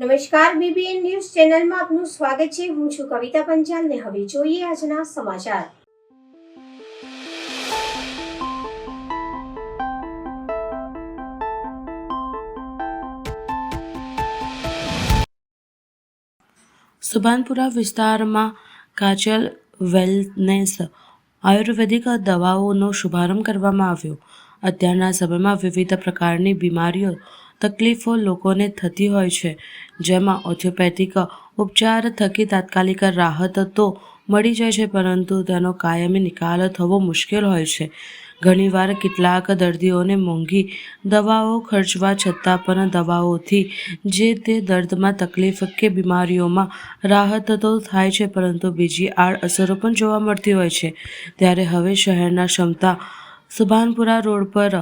નમસ્કાર, BBN news ચેનલમાં આપનું સ્વાગત છે. હું છું કવિતા પંચાલ ને હવે જોઈએ આજના સમાચાર. સુભાનપુરા વિસ્તારમાં કાજલ વેલનેસ આયુર્વેદિક દવાઓનો શુભારંભ કરવામાં આવ્યો. અત્યારના સમયમાં વિવિધ પ્રકારની બીમારીઓ તકલીફો લોકોને થતી હોય છે, જેમાં ઓર્થોપેડિક ઉપચાર થકી તાત્કાલિક રાહત તો મળી જાય છે, પરંતુ તેનો કાયમી નિકાલ થવો મુશ્કેલ હોય છે. ઘણીવાર કેટલાક દર્દીઓને મોંઘી દવાઓ ખર્ચવા છતાં પણ દવાઓથી જે તે દર્દમાં તકલીફ કે બીમારીઓમાં રાહત તો થાય છે, પરંતુ બીજી આડઅસરો પણ જોવા મળતી હોય છે. ત્યારે હવે શહેરના ક્ષમતા સુભાનપુરા રોડ પર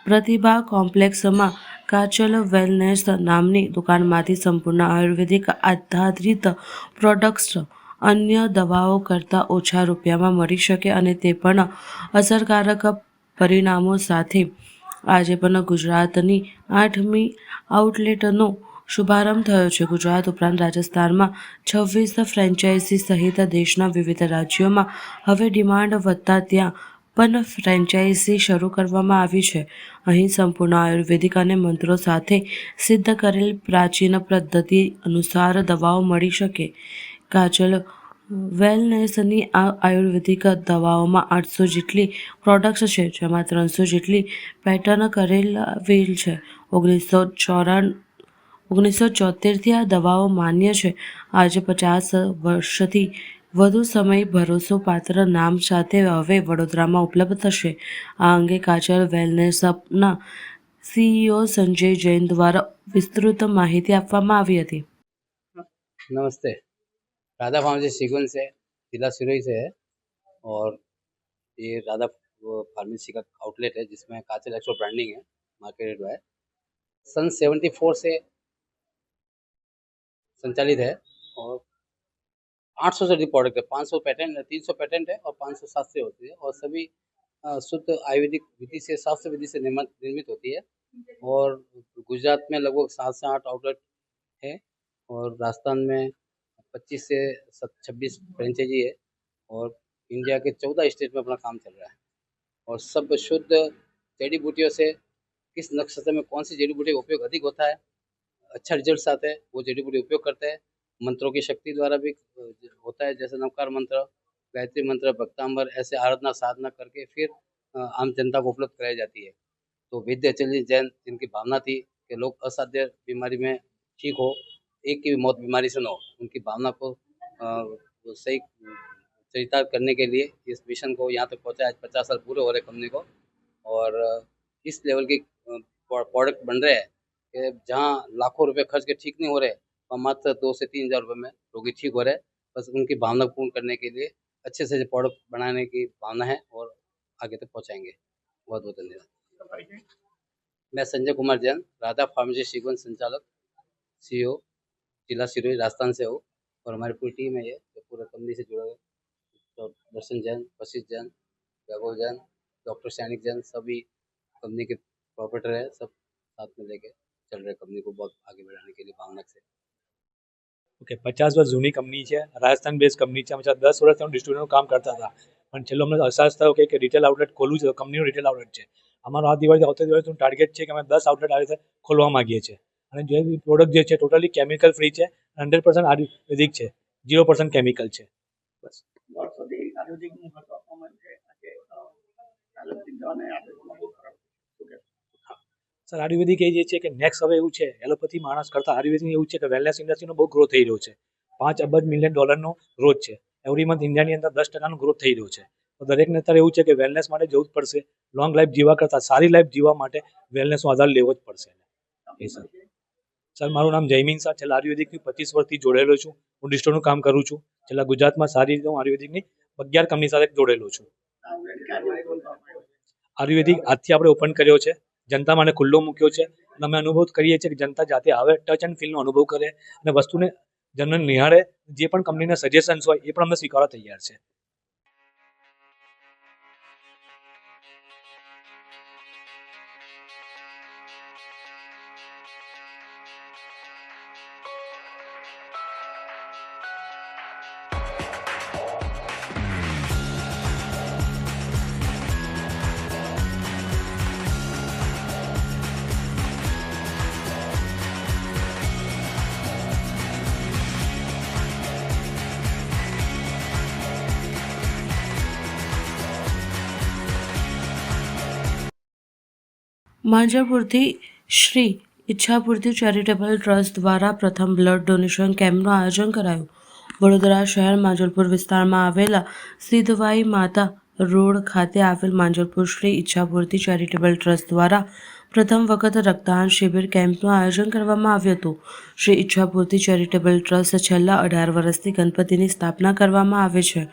પ્રતિભા કોમ્પ્લેક્સમાં કાજલ વેલનેસ નામની દુકાનમાંથી સંપૂર્ણ આયુર્વેદિક આધારિત પ્રોડક્ટ્સ અન્ય દવાઓ કરતાં ઓછા રૂપિયામાં મળી શકે અને તે પણ અસરકારક પરિણામો સાથે આજે પણ ગુજરાતની 8મી આઉટલેટનો શુભારંભ થયો છે. ગુજરાત ઉપરાંત રાજસ્થાનમાં 26 ફ્રેન્ચાઇઝી સહિત દેશના વિવિધ રાજ્યોમાં હવે ડિમાન્ડ વધતા ત્યાં પણ ફ્રેન્ચાઇઝી શરૂ કરવામાં આવી છે. અહીં સંપૂર્ણ આયુર્વેદિક અને મંત્રો સાથે સિદ્ધ કરેલ પ્રાચીન પદ્ધતિ અનુસાર દવાઓ મળી શકે. કાજલ વેલનેસની આ આયુર્વેદિક દવાઓમાં 800 જેટલી પ્રોડક્ટ્સ છે, જેમાં 300 જેટલી પેટર્ન કરેલ છે. 1974થી આ દવાઓ માન્ય છે. આજે 50 વર્ષથી વધુ સમય ભરોસાપાત્ર નામ સાથે હવે વડોદરામાં ઉપલબ્ધ થશે. આ અંગે કાજલ વેલનેસના સીઈઓ સંજય જૈન દ્વારા વિસ્તૃત માહિતી આપવામાં આવી હતી. नमस्ते, राधा फार्मेसी सीक्वेंस से जिला सिरोही से है और ये राधा फार्मेसी का आउटलेट है जिसमें काजल एक्सो ब्रांडिंग है, मार्केटेड हुआ है. सन 74 से संचालित है और 800 से अधिक प्रोडक्ट है. 500 पेटेंट, 300 पेटेंट है और 500 शास्त्रीय होती है और सभी शुद्ध आयुर्वेदिक विधि से, शास्त्र विधि से निर्मित होती है. और गुजरात में लगभग 7 से 8 आउटलेट है और राजस्थान में 25 से 26 फ्रेंचाइजी है और इंडिया के 14 स्टेट में अपना काम चल रहा है. और सब शुद्ध जड़ी बूटियों से किस नक्षत्र में कौन सी जड़ी बूटी का उपयोग अधिक होता है, अच्छा रिजल्ट आते हैं, वो जड़ी बूटी उपयोग करते हैं. मंत्रों की शक्ति द्वारा भी होता है, जैसे नवकार मंत्र, गायत्री मंत्र, भक्तांबर, ऐसे आराधना साधना करके फिर आम जनता को उपलब्ध कराई जाती है. तो विद्या चली जैन, जिनकी भावना थी कि लोग असाध्य बीमारी में ठीक हो, एक की भी मौत बीमारी से न हो, उनकी भावना को सही चरितार्थ करने के लिए इस मिशन को यहाँ तक पहुँचा. आज 50 साल पूरे हो रहे कंपनी को और इस लेवल की प्रोडक्ट बन रहे हैं कि जहाँ लाखों रुपए खर्च के ठीक नहीं हो रहे, वहाँ मात्र 2 से 3 हज़ार रुपये में रोगी ठीक हो रहे. बस उनकी भावना पूर्ण करने के लिए अच्छे से प्रोडक्ट बनाने की भावना है और आगे तक पहुँचाएंगे. बहुत बहुत धन्यवाद. मैं संजय कुमार जैन, राधा फार्मेसी सीक्वेंस संचालक, सीईओ, जिला सिरोही, राजस्थान से हूँ और हमारी पूरी टीम है ये जो पूरे कंपनी से जुड़े हुए. तो दर्शन जैन, वशिष्ठ जैन, वैभव जैन, डॉक्टर सैनिक जैन, सभी कंपनी के प्रॉपर्टर है. सब साथ में लेके चल रहे कंपनी को बहुत आगे बढ़ाने के लिए भावना से. ઓકે 50 વર્ષ જૂની કંપની છે, રાજસ્થાન બેઝ કંપની છે. અમે 10 વર્ષથી હું ડિસ્ટ્રીબ્યુટરનું કામ કરતા હતા, પણ છેલ્લો અમને અહેસાસ થયો કે રિટેલ આઉટલેટ ખોલવું છે, તો કંપનીનું રિટેલ આઉટલેટ છે. અમારો આ દિવાળી આવતા દિવસનું ટાર્ગેટ છે કે અમે 10 આઉટલેટ આવી રીતે ખોલવા માગીએ છીએ. અને જે પ્રોડક્ટ જે છે ટોટલી કેમિકલ ફ્રી છે, 100% આયુર્વેદિક છે, 0% કેમિકલ છે. બસ સર, આયુર્વેદિક એ જે છે કે નેક્સ્ટ હવે એવું છે, એલોપેથી માણસ કરતાં આયુર્વેદિક એવું છે કે વેલનેસ ઇન્ડસ્ટ્રીનો બહુ ગ્રોથ થઈ રહ્યો છે. $5 અબજ મિલિયન ગ્રોથ છે. એવરી મંથ ઇન્ડિયાની અંદર 10% ગ્રોથ થઈ રહ્યો છે. તો દરેકને અત્યારે એવું છે કે વેલનેસ માટે જવું જ પડશે. લોંગ લાઈફ જીવવા કરતાં સારી લાઈફ જીવવા માટે વેલનેસનો આધાર લેવો જ પડશે. એ સર, મારું નામ જયમીન શાહ. છેલ્લા આયુર્વેદિકની 25 વર્ષથી જોડેલો છું. હું ડિસ્ટ્રીબ્યુટરનું કામ કરું છું. છેલ્લા ગુજરાતમાં સારી રીતે હું આયુર્વેદિકની 11 કંપની સાથે જોડેલો છું. આયુર્વેદિક આજથી આપણે ઓપન કર્યો છે, જનતા માટે ખુલ્લો મૂક્યો છે. અને અમે અનુભવ કરીએ છીએ કે જનતા જાતે આવે, ટચ એન્ડ ફીલનો અનુભવ કરે અને વસ્તુને જનરલ નિહાળે. જે પણ કંપનીના સજેશન્સ હોય એ પણ અમે સ્વીકારવા તૈયાર છે. માંજરપુરથી શ્રી ઈચ્છાપૂર્તિ ચેરિટેબલ ટ્રસ્ટ દ્વારા પ્રથમ બ્લડ ડોનેશન કેમ્પનું આયોજન કરાયું. વડોદરા શહેર માંજલપુર વિસ્તારમાં આવેલા સિદ્ધવાઈ માતા રોડ ખાતે આવેલ માંજલપુર શ્રી ઈચ્છાપૂર્તિ ચેરિટેબલ ટ્રસ્ટ દ્વારા પ્રથમ વખત રક્તદાન શિબિર કેમ્પનું આયોજન કરવામાં આવ્યું હતું. શ્રી ઈચ્છાપૂર્તિ ચેરિટેબલ ટ્રસ્ટ છેલ્લા 18 વર્ષથી ગણપતિની સ્થાપના કરવામાં આવે છે.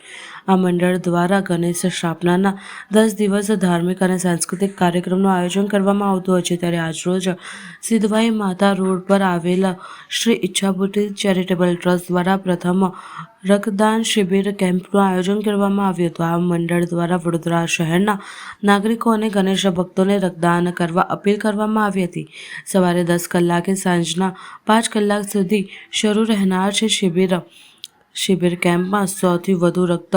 આ મંડળ દ્વારા ગણેશ સ્થાપનાના 10 દિવસ ધાર્મિક અને સાંસ્કૃતિક કાર્યક્રમનું આયોજન કરવામાં આવતું હોય છે. ત્યારે આજરોજ સિદ્ધવાઈ માતા રોડ પર આવેલા શ્રી ઈચ્છાપૂર્તિ ચેરિટેબલ ટ્રસ્ટ દ્વારા પ્રથમ રક્તદાન શિબિર કેમ્પનું આયોજન કરવામાં આવ્યું હતું. આ મંડળ દ્વારા વડોદરા શહેરના નાગરિકો અને ગણેશ ભક્તોને રક્તદાન કરવા અપીલ કરવામાં આવી હતી. સવારે 10 કલાકે સાંજના 5 કલાક સુધી શરૂ રહેનાર છે શિબિર કેમ્પમાં 100 થી વધુ રક્ત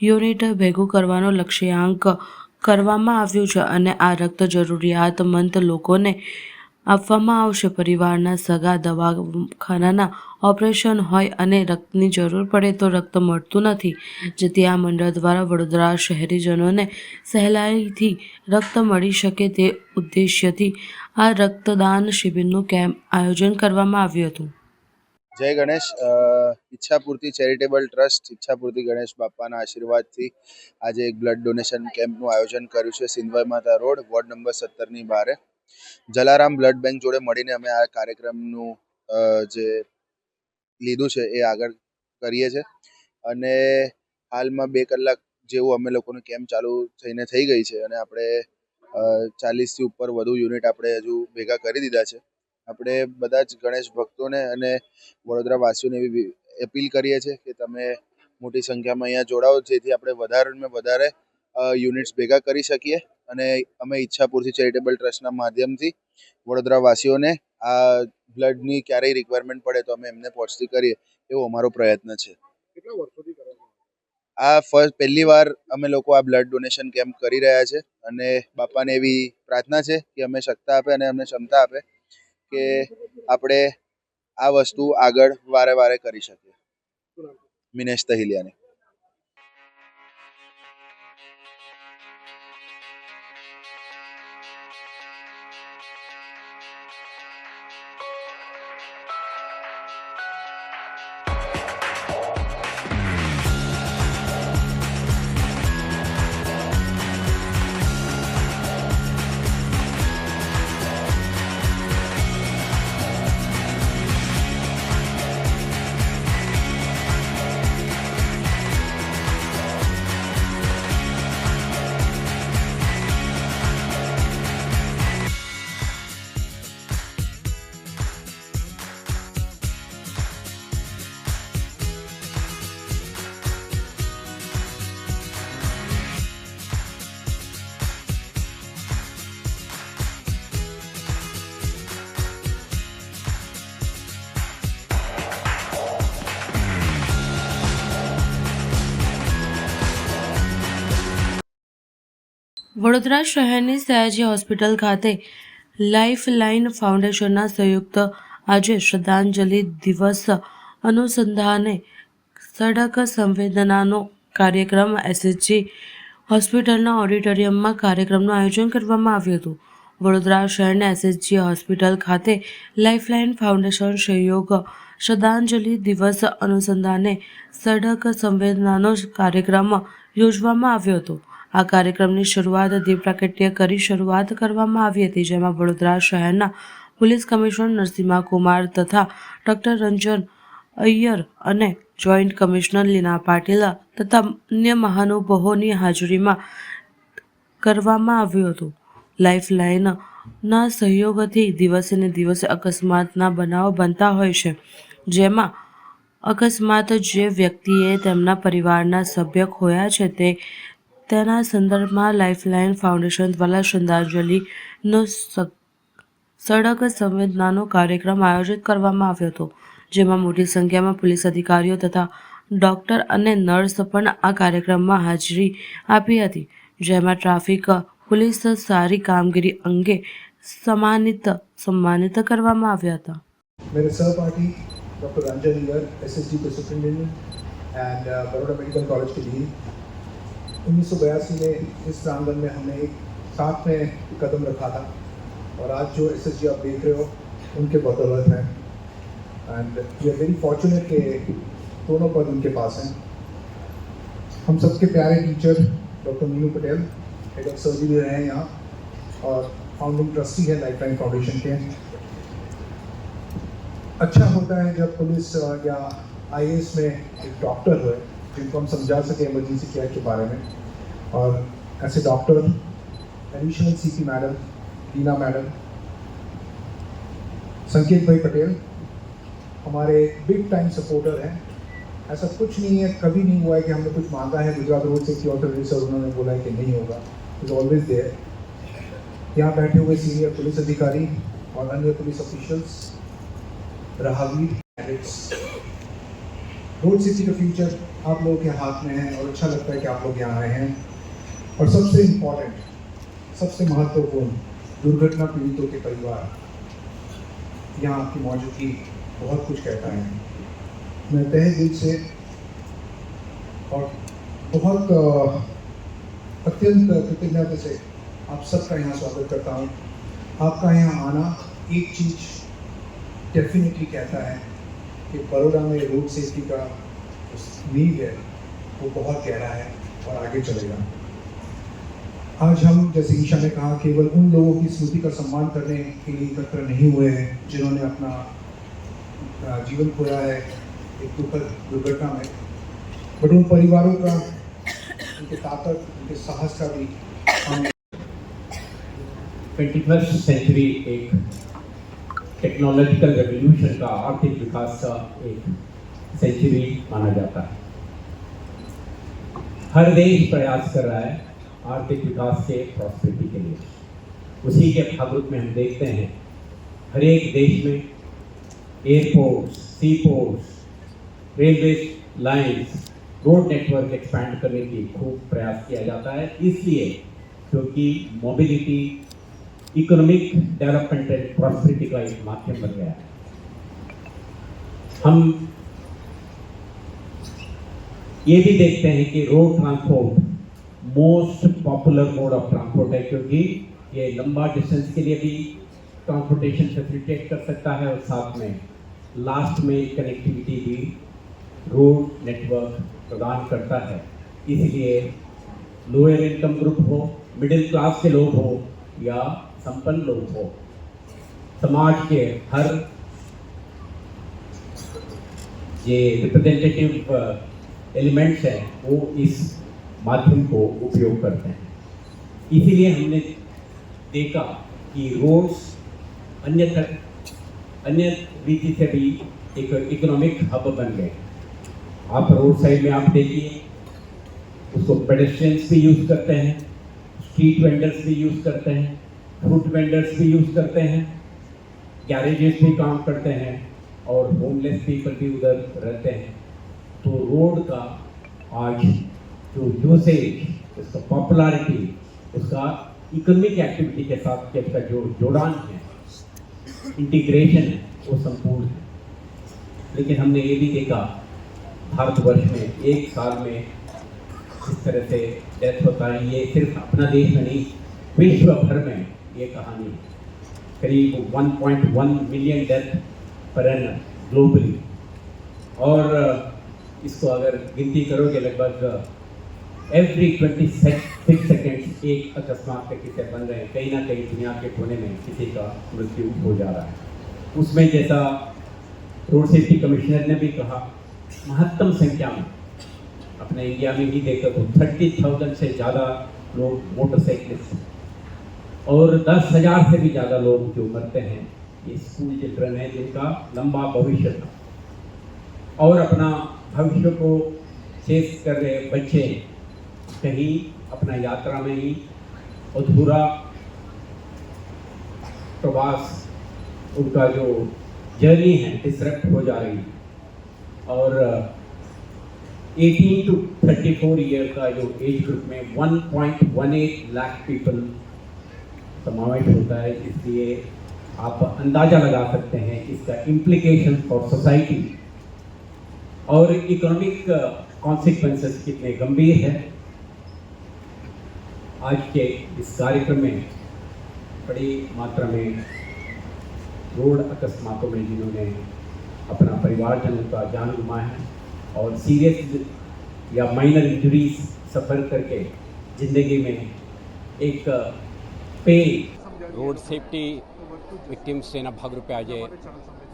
યુનિટ ભેગું કરવાનો લક્ષ્યાંક કરવામાં આવ્યું છે અને આ રક્ત જરૂરિયાતમંદ લોકોને આપવામાં આવશે. પરિવારના સગા દવાખાનાના ઓપરેશન હોય અને રક્તની જરૂર પડે તો રક્ત મળતું નથી, જેથી આ મંડળ દ્વારા વડોદરા શહેરીજનોને સહેલાઈથી રક્ત મળી શકે તે ઉદ્દેશ્યથી આ રક્તદાન શિબિરનું આયોજન કરવામાં આવ્યું હતું. જય ગણેશ. ઈચ્છાપૂર્તિ ચેરિટેબલ ટ્રસ્ટ ઈચ્છાપૂર્તિ ગણેશ બાપાના આશીર્વાદથી આજે એક બ્લડ ડોનેશન કેમ્પનું આયોજન કર્યું છે સિંધવાઈ માતા રોડ વોર્ડ નંબર 17 ની બહાર. જલારામ બ્લડ બેંક જોડે મળીને અમે આ કાર્યક્રમનું જે લીધું છે એ આગળ કરીએ છીએ અને હાલમાં 2 કલાક જેવું અમે લોકોનું કેમ્પ ચાલુ થઈને થઈ ગઈ છે અને આપણે 40થી ઉપર વધુ યુનિટ આપણે હજુ ભેગા કરી દીધા છે. આપણે બધા જ ગણેશ ભક્તોને અને વડોદરા વાસીઓને એવી અપીલ કરીએ છીએ કે તમે મોટી સંખ્યામાં અહીંયા જોડાઓ, જેથી આપણે વધારેમાં વધારે યુનિટ્સ ભેગા કરી શકીએ અને અમે ઈચ્છાપૂર્તિ ચેરિટેબલ ટ્રસ્ટના માધ્યમથી વડોદરા વાસીઓને આ બ્લડની ક્યારેય રિક્વાયરમેન્ટ પડે તો અમે એમને પહોંચતી કરીએ એવો અમારો પ્રયત્ન છે. કેટલા વર્ષોથી કરવામાં આ પહેલી વાર અમે લોકો આ બ્લડ ડોનેશન કેમ્પ કરી રહ્યા છે અને બાપાને એવી પ્રાર્થના છે કે અમે સત્તા આપે અને અમને ક્ષમતા આપે કે આપણે આ વસ્તુ આગળ વારે વારે કરી શકીએ. મિનેશ તહિલિયાની. વડોદરા શહેરની સયાજી હોસ્પિટલ ખાતે લાઇફલાઇન ફાઉન્ડેશનના સંયુક્ત આજે શ્રદ્ધાંજલિ દિવસ અનુસંધાને સડક સંવેદનાનો કાર્યક્રમ એસએચજી હોસ્પિટલના ઓડિટોરિયમમાં કાર્યક્રમનું આયોજન કરવામાં આવ્યું હતું. વડોદરા શહેરના એસએચજી હોસ્પિટલ ખાતે લાઇફલાઇન ફાઉન્ડેશન સહયોગ શ્રદ્ધાંજલિ દિવસ અનુસંધાને સડક સંવેદનાનો કાર્યક્રમ યોજવામાં આવ્યો હતો. આ કાર્યક્રમની શરૂઆત દીપ પ્રાગટ્ય કરી શરૂઆત કરવામાં આવી હતી, જેમાં વડોદરા શહેરના પોલીસ કમિશનર નરસિમ્હા કુમાર તથા ડૉક્ટર રંજન અય્યર અને જોઈન્ટ કમિશનર લીના પાટીલ તથા અન્ય મહાનુભાવોની હાજરીમાં કરવામાં આવ્યું હતું. લાઇફલાઇનના સહયોગથી દિવસે ને દિવસે અકસ્માતના બનાવો બનતા હોય છે, જેમાં અકસ્માત જે વ્યક્તિએ તેમના પરિવારના સભ્ય ખોયા છે તેના સંદર્ભમાં લાઇફલાઇન ફાઉન્ડેશન દ્વારા શ્રદ્ધાંજલિનો સડક સંવેદનાનો કાર્યક્રમ આયોજિત કરવામાં આવ્યો હતો, જેમાં મોટી સંખ્યામાં પોલીસ અધિકારીઓ તથા ડૉક્ટર અને નર્સ પણ આ કાર્યક્રમમાં હાજરી આપી હતી, જેમાં ટ્રાફિક પોલીસ સારી કામગીરી અંગે સન્માનિત કરવામાં આવ્યા હતા. मेरे सहपाठी डॉक्टर रंजन अय्यर, एसएसजी के superintendent and Baroda medical college के डीन. 1982 में इस प्रांगण में हमने एक साथ में कदम रखा था और आज जो SSG आप देख रहे हो उनके बदौलत हैं। And we are very fortunate के दोनों पद उनके पास हैं। हम सबके प्यारे teacher doctor Meenu Patel head of surgery रहे हैं यहाँ और फाउंडिंग ट्रस्टी है लाइफलाइन फाउंडेशन के। अच्छा होता है जब पुलिस या IAS में एक डॉक्टर हो जिनको हम समझा सके इमरजेंसी केयर के बारे में, और ऐसे डॉक्टर एडिशनल CP मैडम, टीना मैडम, संकेत भाई पटेल हमारे बिग टाइम सपोर्टर हैं। ऐसा कुछ नहीं है, कभी नहीं हुआ है कि हमने कुछ मांगा है गुजरात रोड सेफ्टी ऑथोरिटी से उन्होंने बोला है कि नहीं होगा, इज ऑलवेज देयर। यहाँ बैठे हुए सीनियर पुलिस अधिकारी और अन्य पुलिस ऑफिशियल्स, राहगीर, रोड सेफ्टी का फ्यूचर आप लोगों के हाथ में है और अच्छा लगता है कि आप लोग यहाँ आए हैं। और सबसे इम्पोर्टेंट, सबसे महत्वपूर्ण, दुर्घटना पीड़ितों के परिवार, यहाँ आपकी मौजूदगी बहुत कुछ कहता है। मैं तहे दिल से और बहुत अत्यंत कृतज्ञता से आप सबका यहाँ स्वागत करता हूँ। आपका यहाँ आना एक चीज़ डेफिनेटली कहता है कि बड़ौदा में रोड सेफ्टी का नींव है वो बहुत गहरा है और आगे चलेगा। आज हम, जैसे ईशा ने कहा, केवल उन लोगों की स्मृति का सम्मान करने के लिए एकत्र नहीं हुए हैं जिन्होंने अपना जीवन खोया है एक दुखद दुर्घटना में, बट उन परिवारों का, उनके ताकत, उनके साहस का भी हम 21st सेंचुरी एक टेक्नोलॉजिकल रेवोल्यूशन का, आर्थिक विकास का एक सेंचुरी माना जाता है। हर देश प्रयास कर रहा है आर्थिक विकास के, प्रॉस्पेरिटी के लिए। उसी के भागरूप में हम देखते हैं हर एक देश में airports, sea ports, railway lines, road network expand करने की खूब प्रयास किया जाता है, इसलिए क्योंकि mobility economic development and prosperity का एक माध्यम बन गया है। हम ये भी देखते हैं कि road transport most popular mode of transport है, क्योंकि ये लंबा डिस्टेंस के लिए भी ट्रांसपोर्टेशन फैसिलिटेट कर सकता है और साथ में लास्ट में कनेक्टिविटी भी रोड नेटवर्क प्रदान करता है। इसलिए लोअर इनकम ग्रुप हो, मिडिल क्लास के लोग हो या संपन्न लोग हो, समाज के हर ये रिप्रेजेंटेटिव एलिमेंट्स हैं वो इस माध्यम को उपयोग करते हैं। इसीलिए हमने देखा कि रोड्स अन्य रीति से भी एक इकोनॉमिक हब बन गए। आप रोड साइड में आप देखिए, उसको पेडेस्ट्रियंस भी यूज़ करते हैं, स्ट्रीट वेंडर्स भी यूज़ करते हैं, फ्रूट वेंडर्स भी यूज़ करते हैं, गैरेजेस भी काम करते हैं और होमलेस पीपल भी उधर रहते हैं। तो रोड का आज जो यूसेज, उसका पॉपुलैरिटी, उसका इकोनॉमिक एक्टिविटी के साथ के उसका जो जोड़ान है, इंटीग्रेशन है, वो संपूर्ण है। लेकिन हमने ये भी देखा भारतवर्ष में एक साल में इस तरह से डेथ होता है, ये सिर्फ अपना देश में नहीं, विश्व भर में ये कहानी है। करीब 1.1 million death per annum globally, और इसको अगर गिनती करोगे लगभग एवरी 26 सेकेंड्स एक अकस्मात के किस्से बन रहे हैं। कहीं ना कहीं दुनिया के कोने में किसी का मृत्यु हो जा रहा है। उसमें जैसा रोड सेफ्टी कमिश्नर ने भी कहा, महत्तम संख्या में अपने इंडिया में ही देखा तो 30,000 से ज़्यादा लोग मोटरसाइकिलिस्ट और 10,000 से भी ज़्यादा लोग जो मरते हैं ये स्कूल चिल्ड्रन है, जिनका लंबा भविष्य था और अपना भविष्य को चेस कर रहे बच्चे कहीं अपना यात्रा में ही अधूरा प्रवास, उनका जो जर्नी है डिसरप्ट हो जा रही। और 18 to 34 ईयर का जो एज ग्रुप में 1.18 लाख पीपल समावेश होता है। इसलिए आप अंदाज़ा लगा सकते हैं इसका इम्प्लीकेशन फॉर सोसाइटी और इकोनॉमिक कॉन्सिक्वेंसेस कितने गंभीर है। आज के इस कार्यक्रम में बड़ी मात्रा में रोड अकस्मातों में जिन्होंने अपना परिवारजनों का जान गंवाया है और सीरियस या माइनर इंजरीज सफ़र करके ज़िंदगी में एक पे રોડ સેફટી વિક્ટિમ્સ એના ભાગરૂપે આજે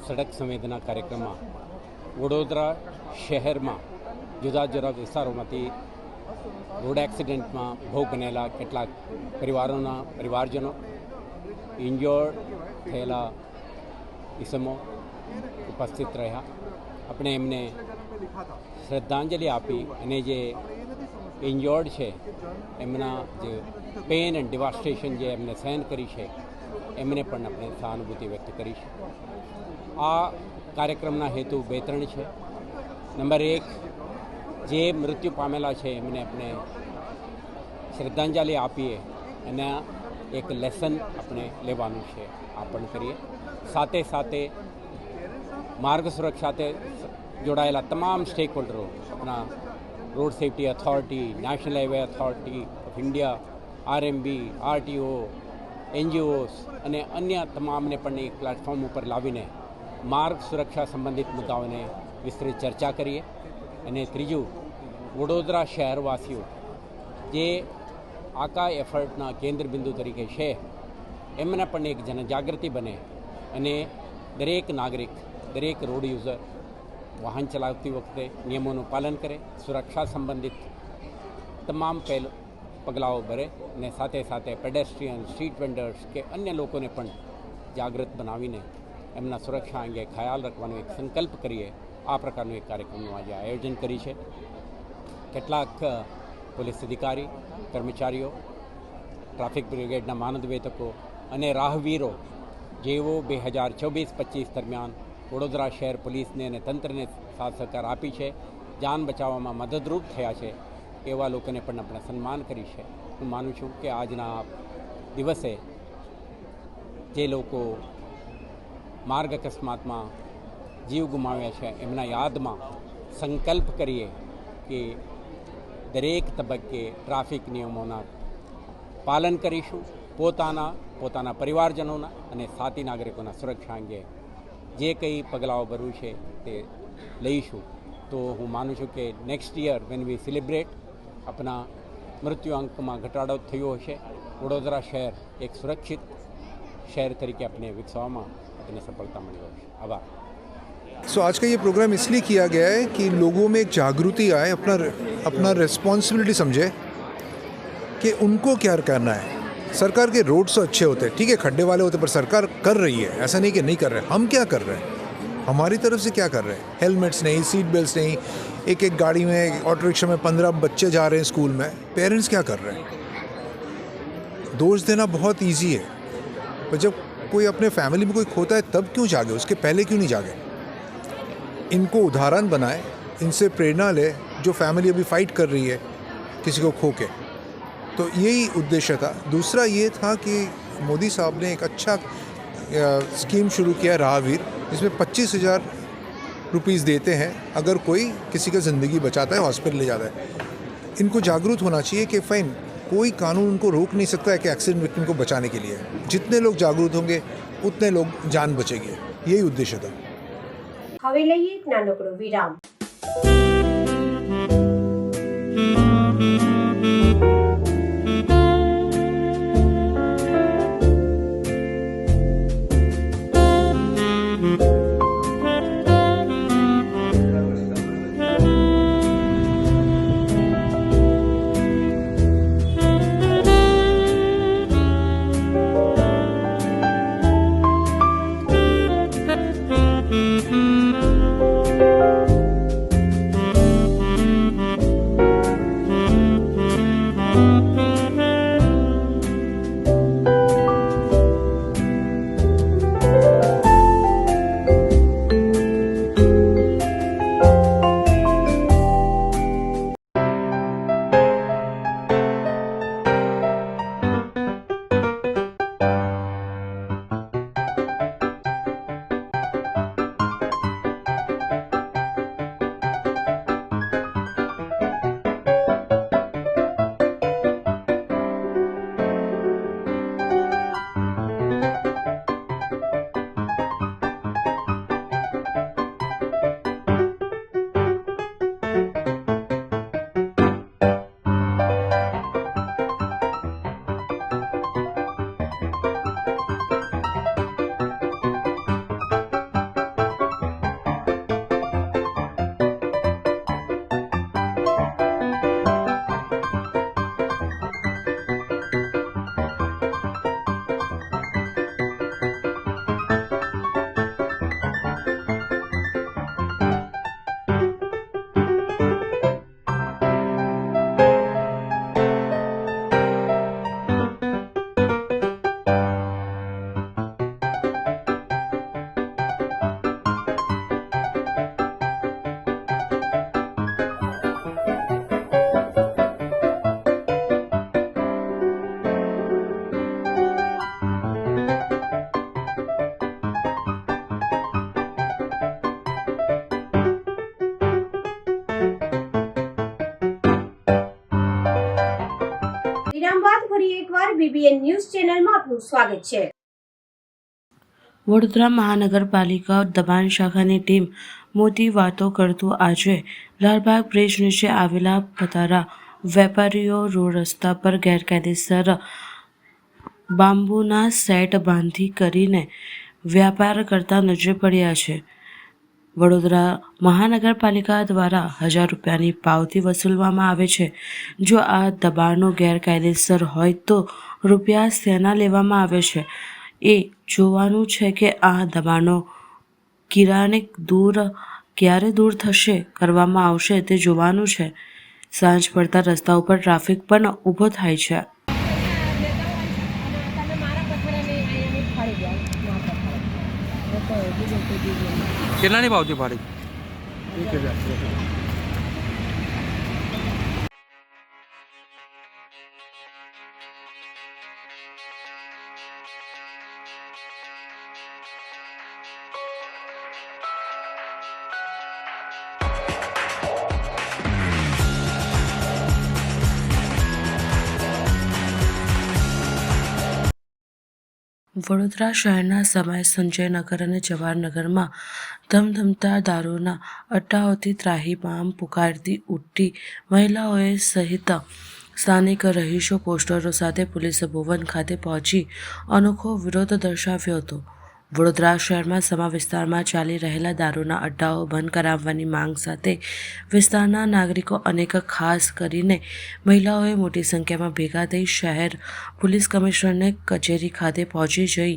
સડક સંવેદના કાર્યક્રમમાં વડોદરા શહેરમાં જુદા જુદા વિસ્તારોમાંથી રોડ એક્સિડન્ટમાં ભોગ બનેલા કેટલાક પરિવારજનો ઇન્જોર્ડ થયેલા ઇસમો ઉપસ્થિત રહ્યા. આપણે એમને શ્રદ્ધાંજલિ આપી અને જે ઇન્જોર્ડ છે એમના જે પેન એન્ડ ડિવાસ્ટેશન જે એમને સહન કરી છે એમને પણ આપણે સહાનુભૂતિ વ્યક્ત કરી છે. આ કાર્યક્રમના હેતુ 2-3 છે. નંબર 1, જે મૃત્યુ પામેલા છે એમને આપણે શ્રદ્ધાંજલિ આપીએ અને એક લેસન આપણે લેવાનું છે, આ પણ કરીએ. સાથે સાથે માર્ગ સુરક્ષા સાથે જોડાયેલા તમામ સ્ટેક હોલ્ડરો, આપણા road safety authority, national highway authority of India, RMB, RTO, NGOs અને અન્ય તમામને પણ એક પ્લેટફોર્મ ઉપર લાવીને માર્ગ સુરક્ષા સંબંધિત મુદ્દાઓને વિસ્તૃત ચર્ચા કરીએ. અને ત્રીજું, વડોદરા શહેરવાસીઓ જે આકા એફર્ટના કેન્દ્રબિંદુ તરીકે છે એમને પણ એક જનજાગૃતિ બને અને દરેક નાગરિક, દરેક રોડ યુઝર વાહન ચલાવતી વખતે નિયમોનું પાલન કરે, સુરક્ષા સંબંધિત તમામ પગલાઓ ભરે અને સાથે સાથે પેડેસ્ટ્રિયન, સ્ટ્રીટ વેન્ડર્સ કે અન્ય લોકોને પણ જાગૃત બનાવીને એમના સુરક્ષા અંગે ખ્યાલ રાખવાનો એક સંકલ્પ કરીએ. આ પ્રકારનું એક કાર્યક્રમનું આજે આયોજન કરી છે. કેટલાક પોલીસ અધિકારી, કર્મચારીઓ, ટ્રાફિક બ્રિગેડના માનદવેતકો અને રાહવીરો જેઓ 2024-25 દરમિયાન વડોદરા શહેર પોલીસને અને તંત્રને સાથ સહકાર આપી છે, જાન બચાવવામાં મદદરૂપ થયા છે, એવા લોકોને પણ આપણે સન્માન કરી છે. હું માનું છું કે આજના દિવસે જે લોકો માર્ગ અકસ્માતમાં જીવ ગુમાવ્યા છે એમના યાદમાં સંકલ્પ કરીએ કે દરેક તબક્કે ટ્રાફિક નિયમોના પાલન કરીશું, પોતાના પરિવારજનોના અને સાથી નાગરિકોના સુરક્ષા અંગે જે કંઈ પગલાઓ ભરવું છે તે લઈશું. તો હું માનું છું કે next year when we celebrate આપણા મૃત્યુ અંકમાં ઘટાડો થયો હશે. વડોદરા શહેર એક સુરક્ષિત શહેર તરીકે આપણે વિકસાવવામાં આપણે સફળતા મળી હશે. આભાર. सो आज का ये प्रोग्राम इसलिए किया गया है कि लोगों में एक जागृति आए, अपना रिस्पॉन्सिबिलिटी समझे कि उनको क्या करना है. सरकार के रोड्स तो अच्छे होते हैं, ठीक है, खड्डे वाले होते हैं, पर सरकार कर रही है, ऐसा नहीं कि नहीं कर रहे. हम क्या कर रहे हैं, हमारी तरफ से क्या कर रहे हैं? हेलमेट्स नहीं, सीट बेल्ट्स नहीं, एक गाड़ी में, ऑटो रिक्शा में 15 बच्चे जा रहे हैं स्कूल में, पेरेंट्स क्या कर रहे हैं? दोष देना बहुत ईजी है, पर जब कोई अपने फैमिली में कोई खोता है तब क्यों जागे, उसके पहले क्यों नहीं जागे? इनको उदाहरण बनाए, इनसे प्रेरणा ले, जो फैमिली अभी फाइट कर रही है किसी को खो के. तो यही उद्देश्य था. दूसरा ये था कि मोदी साहब ने एक अच्छा स्कीम शुरू किया, राहवीर, जिसमें 25,000 रुपीज़ देते हैं अगर कोई किसी का ज़िंदगी बचाता है, हॉस्पिटल ले जाता है. इनको जागरूक होना चाहिए कि फ़ाइन कोई कानून उनको रोक नहीं सकता है कि एक्सीडेंट विक्टिम को बचाने के लिए. जितने लोग जागरूक होंगे उतने लोग जान बचेंगे. यही उद्देश्य था. હવે લઈએ એક નાનકડો વિરામ. વિરામ બાદ ફરી એકવાર BBN ન્યૂઝ ચેનલમાં આપનું સ્વાગત છે. વડોદરા મહાનગરપાલિકા દબાણ શાખાની ટીમ મોટી વાતો કરતું આજે લાલબાગ બ્રિજ નીચે આવેલા પતારા વેપારીઓ રોડ રસ્તા પર ગેરકાયદેસર બાંબુના સેટ બાંધી કરીને વ્યાપાર કરતા નજરે પડ્યા છે. વડોદરા મહાનગરપાલિકા દ્વારા 1000 રૂપિયાની પાવતી વસૂલવામાં આવે છે. જો આ દબાણો ગેરકાયદેસર હોય તો રૂપિયા શેના લેવામાં આવે છે એ જોવાનું છે કે આ દબાણો ક્યારે દૂર થશે કરવામાં આવશે તે જોવાનું છે. સાંજ પડતા રસ્તા ઉપર ટ્રાફિક પણ ઊભો થાય છે. કેટલાની પાવતી પાડી? 1000. વડોદરા શહેરના સમય સંજયનગર અને જવાહરનગરમાં ધમધમતા દારૂના અડ્ડાઓથી ત્રાહિમામ પુકારતી ઉઠતી મહિલાઓએ સહિત સ્થાનિક રહીશો પોસ્ટરો સાથે પોલીસ ભવન ખાતે પહોંચી અનોખો વિરોધ દર્શાવ્યો હતો. વડોદરા શહેરમાં સમા વિસ્તારમાં ચાલી રહેલા દારૂના અડ્ડાઓ બંધ કરાવવાની માંગ સાથે વિસ્તારના નાગરિકો અનેક ખાસ કરીને મહિલાઓએ મોટી સંખ્યામાં ભેગા થઈ શહેર પોલીસ કમિશનરને કચેરી ખાતે પહોંચી જઈ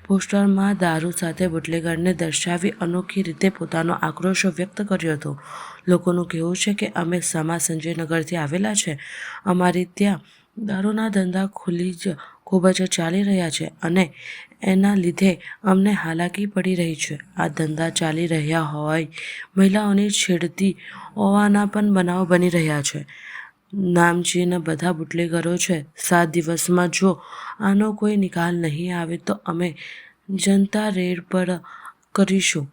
પોસ્ટરમાં દારૂ સાથે બુટલેગરને દર્શાવી અનોખી રીતે પોતાનો આક્રોશ વ્યક્ત કર્યો હતો. લોકોનું કહેવું છે કે અમે સમા સંજયનગરથી આવેલા છે. અમારી ત્યાં દારૂના ધંધા ખૂબ જ ચાલી રહ્યા છે અને એના લીધે અમને હાલાકી પડી રહી છે. આ ધંધા ચાલી રહ્યા હોય મહિલાઓની છેડતી હોવાના પણ બનાવ બની રહ્યા છે. નામચીન બધા બુટલેગરો છે. 7 દિવસમાં જો આનો કોઈ નિકાલ નહીં આવે તો અમે જનતા રેડ પર કરીશું.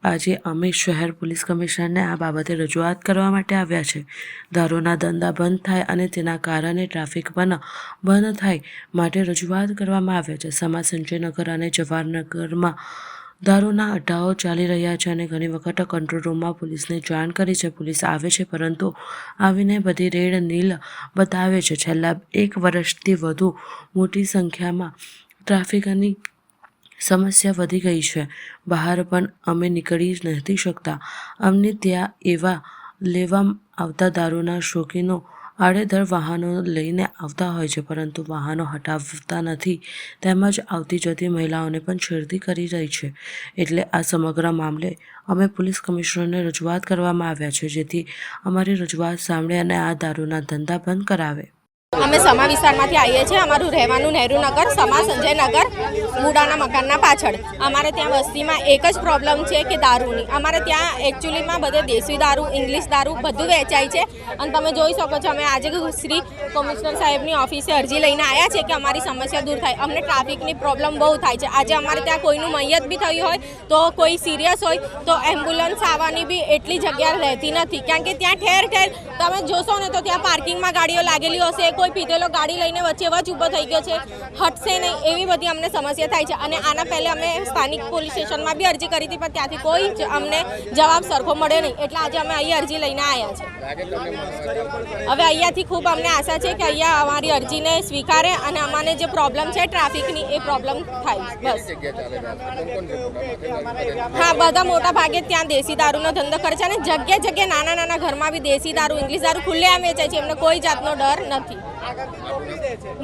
આજે અમે શહેર પોલીસ કમિશનરને આ બાબતે રજૂઆત કરવા માટે આવ્યા છે. દારૂના ધંધા બંધ થાય અને તેના કારણે ટ્રાફિક પણ બંધ થાય માટે રજૂઆત કરવામાં આવ્યા છે. સમા સંજયનગર અને જવાહરનગરમાં દારૂના અડ્ડાઓ ચાલી રહ્યા છે અને ઘણી વખત કંટ્રોલ રૂમમાં પોલીસને જાણ કરી છે. પોલીસ આવે છે પરંતુ આવીને બધી રેડ નીલ બતાવે છે. છેલ્લા 1 વર્ષથી વધુ મોટી સંખ્યામાં ટ્રાફિકની સમસ્યા વધી ગઈ છે. બહાર પણ અમે નીકળી નથી શકતા. અમને ત્યાં એવા લેવા આવતા દારૂના શોખીનો આડેધડ વાહનો લઈને આવતા હોય છે પરંતુ વાહનો હટાવતા નથી તેમજ આવતી જતી મહિલાઓને પણ છેડતી કરી રહી છે. એટલે આ સમગ્ર મામલે અમે પોલીસ કમિશનરને રજૂઆત કરવામાં આવ્યા છે જેથી અમારી રજૂઆત સાંભળે અને આ દારૂના ધંધા બંધ કરાવે. અમે સમા વિસ્તારમાંથી આવીએ છીએ. અમારું રહેવાનું નહેરુનગર સમા સંજયનગર બુડાના મકાનના પાછળ. અમારે ત્યાં વસ્તીમાં એક જ પ્રોબ્લેમ છે કે દારૂની. અમારે ત્યાં એકચ્યુઅલીમાં બધે દેશી દારૂ ઇંગ્લિશ દારૂ બધું વેચાય છે અને તમે જોઈ શકો છો અમે આજે શ્રી કમિશનર સાહેબની ઓફિસે અરજી લઈને આવ્યા છે કે અમારી સમસ્યા દૂર થાય. અમને ટ્રાફિકની પ્રોબ્લેમ બહુ થાય છે. આજે અમારે ત્યાં કોઈનું મૈયત બી થયું હોય તો કોઈ સિરિયસ હોય તો એમ્બ્યુલન્સ આવવાની બી એટલી જગ્યા રહેતી નથી કારણ કે ત્યાં ઠેર ઠેર તમે જોશો ને તો ત્યાં પાર્કિંગમાં ગાડીઓ લાગેલી હશે. કોઈ પીધેલો ગાડી લઈને વચ્ચે ઊભો થઈ ગયો છે, હટશે નહીં, એવી બધી અમને સમસ્યા થાય છે. અને આના પહેલાં અમે સ્થાનિક પોલીસ સ્ટેશનમાં બી અરજી કરી હતી પણ ત્યાંથી કોઈ જ અમને જવાબ સરખો મળ્યો નહીં. એટલે આજે અમે અહીં અરજી લઈને આવ્યા છે. હવે અહીંયાથી ખૂબ અમને આશા છે કે અહીંયા અમારી અરજીને સ્વીકારે અને અમારે જે પ્રોબ્લેમ છે ટ્રાફિકની એ પ્રોબ્લેમ થાય. બસ હા, બધા મોટા ભાગે ત્યાં દેશી દારૂનો ધંધો કરે છે અને જગ્યાએ જગ્યાએ નાના નાના ઘરમાં બી દેશી દારૂ ઇંગ્લિશ દારૂ ખુલ્લેઆમ વેચાય છે. એમને કોઈ જાતનો ડર નથી.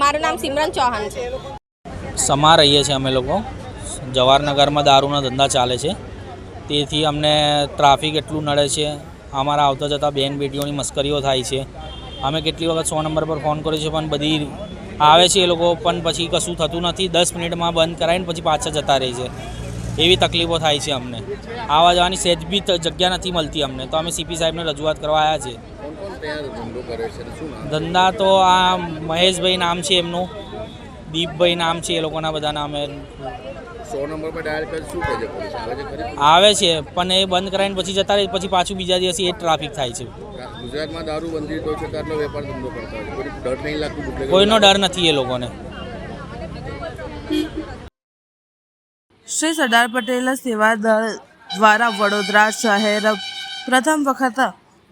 મારું નામ સિમરન ચૌહાણ છે. સમા રહીએ છીએ અમે લોકો. જવાહરનગરમાં દારૂના ધંધા ચાલે છે તેથી અમને ટ્રાફિક એટલું નડે છે. અમારા આવતા જતાં બેન બેટીઓની મસ્કરીઓ થાય છે. અમે કેટલી વખત 100 નંબર પર ફોન કર્યો છે પણ બધી આવે છે એ લોકો પણ પછી કશું થતું નથી. 10 મિનિટમાં બંધ કરાવીને પછી પાછા જતા રહે છે. એવી તકલીફો થાય છે અમને. આવવા જવાની સહેજ બી જગ્યા નથી મળતી અમને. તો અમે સીપી સાહેબને રજૂઆત કરવા આવ્યા છે. ધંધા તો આ મહેશભાઈ નામ છે એમનું, દીપભાઈ નામ છે એ લોકોના બધા નામે. 100 નંબર પર ડાયલ કરી શું કહે છે પોલીસ આવે છે ખરી? આવે છે પણ એ બંધ કરાવીને પછી જતા રહે, પછી પાછું બીજા દિવસે એ ટ્રાફિક થાય છે. ગુજરાતમાં દારૂ બંધી તો છે આટલો વેપાર ધંધો કરતા હોય કોઈ ડર નહીં લાગતું bootlegger? કોઈનો ડર નથી એ લોકોને. શ્રી સરદાર પટેલ સેવા દળ દ્વારા વડોદરા શહેર પ્રથમ વખત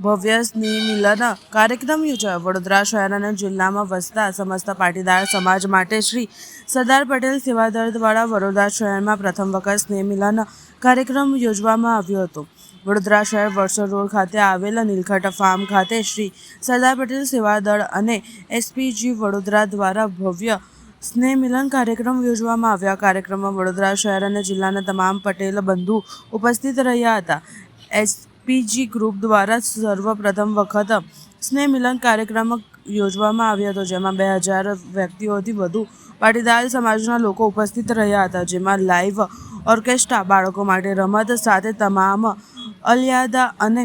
ભવ્ય સ્નેહ મિલન કાર્યક્રમ યોજાયો. વડોદરા શહેર અને જિલ્લામાં વસતા સમસ્ત પાટીદાર સમાજ માટે શ્રી સરદાર પટેલ સેવા દળ દ્વારા વડોદરા શહેરમાં પ્રથમ વખત સ્નેહ મિલન કાર્યક્રમ યોજવામાં આવ્યો હતો. વડોદરા શહેર વડસર રોડ ખાતે આવેલ નીલકંઠ ફાર્મ ખાતે શ્રી સરદાર પટેલ સેવા દળ અને એસપીજી વડોદરા દ્વારા ભવ્ય સ્નેહ મિલન કાર્યક્રમ યોજવામાં આવ્યા. કાર્યક્રમમાં વડોદરા શહેર અને જિલ્લાના તમામ પટેલ બંધુ ઉપસ્થિત રહ્યા હતા. એસપીજી ગ્રુપ દ્વારા સર્વપ્રથમ વખત સ્નેહ મિલન કાર્યક્રમ યોજવામાં આવ્યો હતો, જેમાં 2000 વ્યક્તિઓથી વધુ પાટીદાર સમાજના લોકો ઉપસ્થિત રહ્યા હતા, જેમાં લાઈવ ઓર્કેસ્ટ્રા, બાળકો માટે રમત સાથે તમામ અલિયાદા અને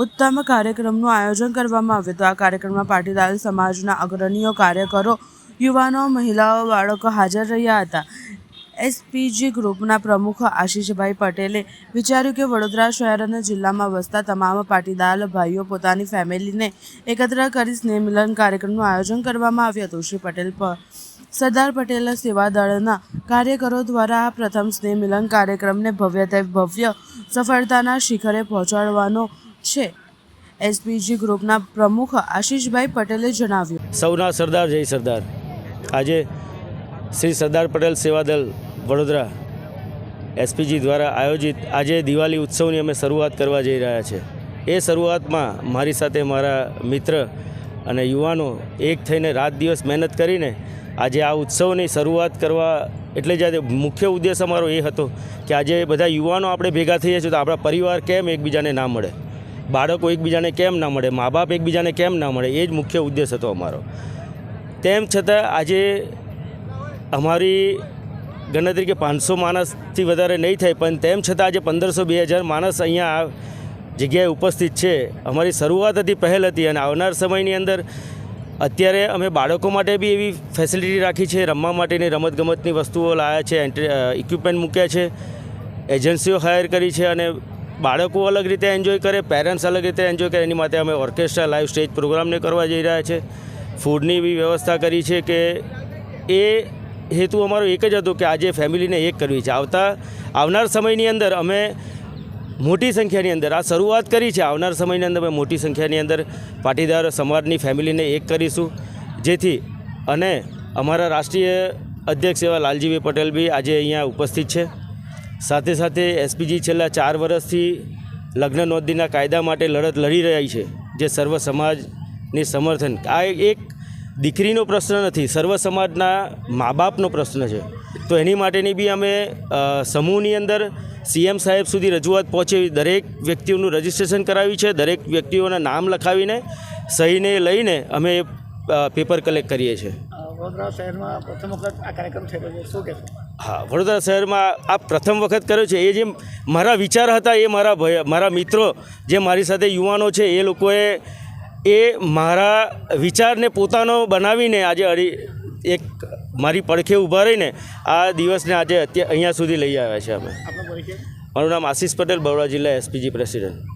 ઉત્તમ કાર્યક્રમનું આયોજન કરવામાં આવ્યું હતું. આ કાર્યક્રમમાં પાટીદાર સમાજના અગ્રણીઓ, કાર્યકરો, યુવાનો, મહિલાઓ, બાળકો હાજર રહ્યા હતા. એસપીજી ગ્રુપના પ્રમુખ આશીષભાઈ પટેલે વિચાર્યું કે વડોદરા શહેર અને જિલ્લામાં વસતા તમામ પાટીદાર ભાઈઓ પોતાની ફેમિલીને એકત્ર કરી સ્નેહ મિલન કાર્યક્રમનું આયોજન કરવામાં આવ્યું હતું. શ્રી પટેલ સરદાર પટેલ સેવા દળના કાર્યકરો દ્વારા આ પ્રથમ સ્નેહ મિલન કાર્યક્રમને ભવ્યથી ભવ્ય સફળતાના શિખરે પહોંચાડવાનો છે. એસપીજી ગ્રુપના પ્રમુખ આશીષભાઈ પટેલે જણાવ્યું. સૌના સરદાર જય સરદાર. આજે શ્રી સરદાર પટેલ સેવા દળ વડોદરા એસપીજી દ્વારા આયોજિત આજે દિવાળી ઉત્સવની અમે શરૂઆત કરવા જઈ રહ્યા છે. એ શરૂઆતમાં મારી સાથે મારા મિત્ર અને યુવાનો એક થઈને રાત દિવસ મહેનત કરીને આજે આ ઉત્સવની શરૂઆત કરવા, એટલે જ આજે મુખ્ય ઉદ્દેશ અમારો એ હતો કે આજે બધા યુવાનો આપણે ભેગા થઈએ છીએ તો આપણા પરિવાર કેમ એકબીજાને ના મળે, બાળકો એકબીજાને કેમ ના મળે, મા બાપ એકબીજાને કેમ ના મળે, એ જ મુખ્ય ઉદ્દેશ હતો અમારો. તેમ છતાં આજે અમારી ગણતરી કે 500 માણસથી વધારે નહીં થાય, પણ તેમ છતાં આજે 1500-2000 માણસ અહીંયા આ જગ્યાએ ઉપસ્થિત છે. અમારી શરૂઆત હતી, પહેલ હતી, અને આવનાર સમયની અંદર અત્યારે અમે બાળકો માટે બી એવી ફેસિલિટી રાખી છે. રમવા માટેની રમતગમતની વસ્તુઓ લાવ્યા છે, ઇક્વિપમેન્ટ મૂક્યા છે, એજન્સીઓ હાયર કરી છે, અને બાળકો અલગ રીતે એન્જોય કરે, પેરેન્ટ્સ અલગ રીતે એન્જોય કરે, એની માટે અમે ઓર્કેસ્ટ્રા, લાઈવ સ્ટેજ પ્રોગ્રામને કરવા જઈ રહ્યા છે. ફૂડની બી વ્યવસ્થા કરી છે કે એ હેતુ અમારો એક જ હતો કે આજે ફેમિલીને એક કરવી છે. આવનાર સમયની અંદર અમે મોટી સંખ્યાની અંદર આ શરૂઆત કરી છે. આવનાર સમયની અંદર અમે મોટી સંખ્યાની અંદર પાટીદાર સમાજની ફેમિલીને એક કરીશું, જેથી અને અમારા રાષ્ટ્રીય અધ્યક્ષ એવા લાલજીભાઈ પટેલ બી આજે અહીંયા ઉપસ્થિત છે. સાથે સાથે એસપીજી છેલ્લા 4 વર્ષથી લગ્ન નોંધણીના કાયદા માટે લડત લડી રહી છે, જે સર્વ સમાજની સમર્થન. આ એક દીકરીનો પ્રશ્ન નથી, સર્વ સમાજના મા બાપનો પ્રશ્ન છે. તો એની માટેની બી અમે સમૂહની અંદર સીએમ સાહેબ સુધી રજૂઆત પહોંચે, દરેક વ્યક્તિઓનું રજિસ્ટ્રેશન કરાવ્યું છે. દરેક વ્યક્તિઓના નામ લખાવીને સહીને લઈને અમે પેપર કલેક્ટ કરીએ છીએ. વડોદરા શહેરમાં પ્રથમ વખત આ કાર્યક્રમ થયો છે, શું કહેશો? હા, વડોદરા શહેરમાં આ પ્રથમ વખત કર્યો છે. એ જે મારા વિચાર હતા, એ મારા મિત્રો જે મારી સાથે યુવાનો છે, એ લોકોએ એ મારા વિચારને પોતાનો બનાવીને આજે એક મારી પડખે ઊભા રહીને આ દિવસને આજે અહીંયા સુધી લઈ આવ્યા છે. અમે મારું નામ આશીષ પટેલ, બરોડા જિલ્લા એસપીજી પ્રેસિડેન્ટ.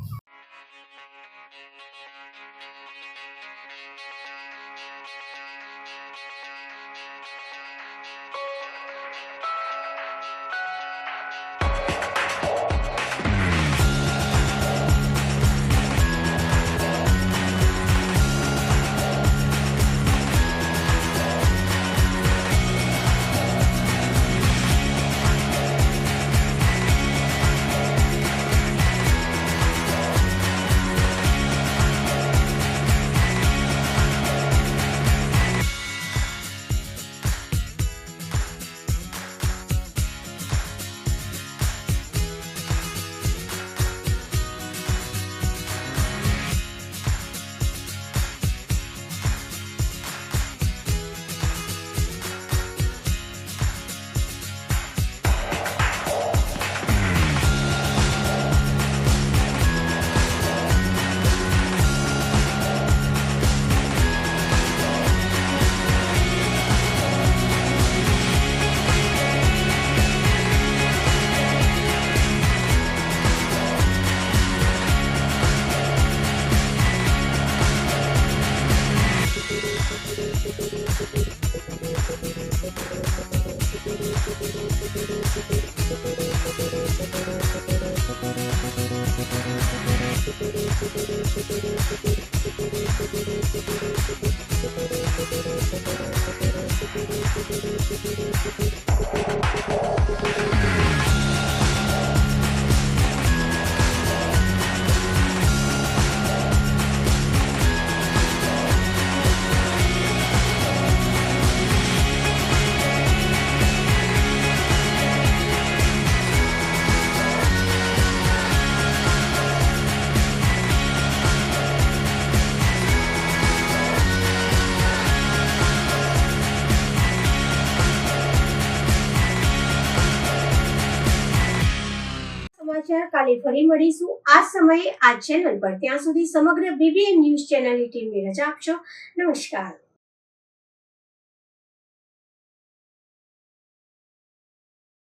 સમાચાર કાલે ફરી મળીશું આ સમયે આ ચેનલ પર. ત્યાં સુધી સમગ્ર BBN ન્યૂઝ ચેનલની ટીમને રજા આપશો. નમસ્કાર.